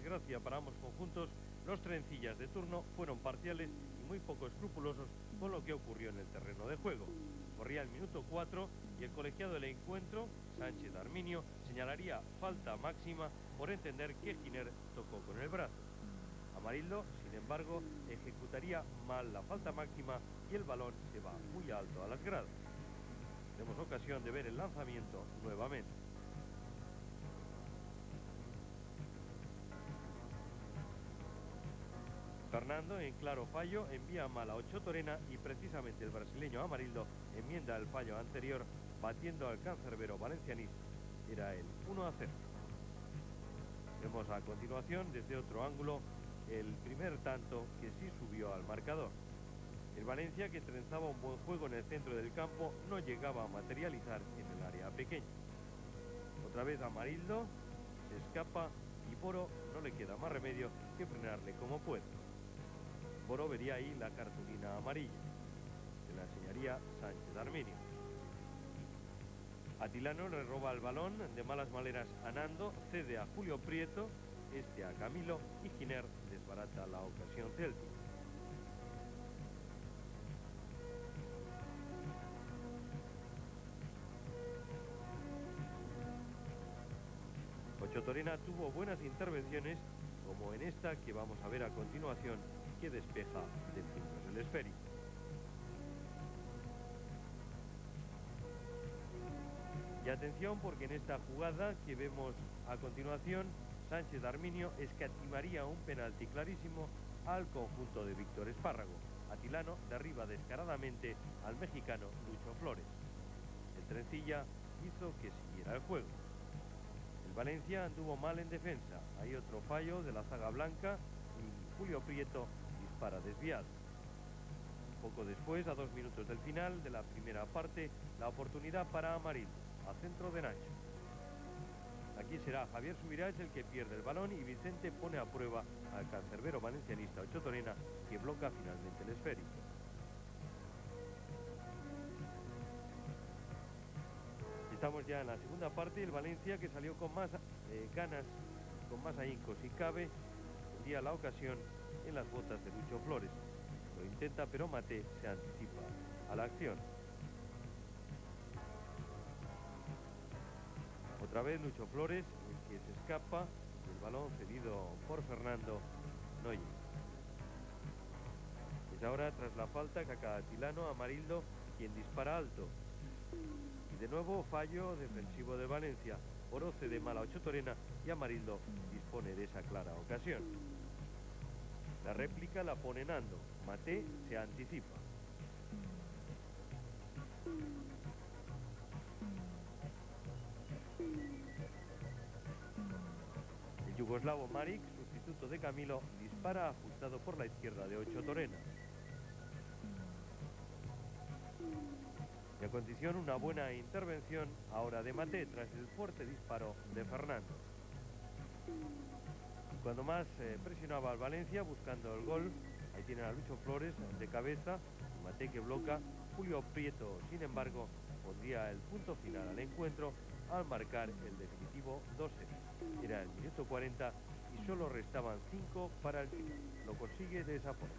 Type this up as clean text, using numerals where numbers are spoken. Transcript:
desgracia para ambos conjuntos, los trencillas de turno fueron parciales y muy poco escrupulosos con lo que ocurrió en el terreno de juego. Corría el minuto 4 y el colegiado del encuentro, Sánchez Arminio, señalaría falta máxima por entender que Giner tocó con el brazo. Amarildo, sin embargo, ejecutaría mal la falta máxima y el balón se va muy alto a las gradas. Tenemos ocasión de ver el lanzamiento nuevamente. Fernando, en claro fallo, envía mal a Ocho Torena y precisamente el brasileño Amarildo enmienda el fallo anterior, batiendo al cancerbero valencianista. Era el 1-0. Vemos a continuación, desde otro ángulo, el primer tanto que sí subió al marcador. El Valencia, que trenzaba un buen juego en el centro del campo, no llegaba a materializar en el área pequeña. Otra vez Amarildo, se escapa y Boro no le queda más remedio que frenarle como puede. Boro vería ahí la cartulina amarilla. Se la enseñaría Sánchez Arminio. Atilano le roba el balón de malas maneras a Nando, cede a Julio Prieto, este a Camilo y Giner desbarata la ocasión céltica. Ocho Torena tuvo buenas intervenciones, como en esta que vamos a ver a continuación, que despeja de puntos el esférico. Y atención, porque en esta jugada que vemos a continuación, Sánchez Arminio escatimaría un penalti clarísimo al conjunto de Víctor Espárrago. Atilano derriba descaradamente al mexicano Lucho Flores. El trencilla hizo que siguiera el juego. El Valencia anduvo mal en defensa. Hay otro fallo de la zaga blanca y Julio Prieto dispara desviado. Poco después, a 2 minutos del final de la primera parte, la oportunidad para Amarildo, a centro de Nacho. Aquí será Javier Subirats el que pierde el balón y Vicente pone a prueba al cancerbero valencianista Ocho Torena, que bloca finalmente el esférico. Estamos ya en la segunda parte. El Valencia, que salió con más ganas, con más ahínco si cabe, tendría la ocasión en las botas de Lucho Flores. Lo intenta, pero Mate se anticipa a la acción. Otra vez Lucho Flores, el que se escapa, y el balón cedido por Fernando no llega. Es ahora, tras la falta, Kaká Atilano, Amarildo, quien dispara alto. Y de nuevo fallo defensivo de Valencia. Boro cede mal a Ocho Torena y Amarildo dispone de esa clara ocasión. La réplica la pone Nando. Mate se anticipa. El yugoslavo Maric, sustituto de Camilo, dispara ajustado por la izquierda de Ocho Torena. Y a continuación una buena intervención ahora de Mate tras el fuerte disparo de Fernando. Y cuando más presionaba al Valencia buscando el gol, ahí tienen a Lucho Flores de cabeza, Mate que bloca. Julio Prieto, sin embargo, pondría el punto final al encuentro al marcar el definitivo 2-0. Era el minuto 40 y solo restaban 5 para el final. Lo consigue de esa forma.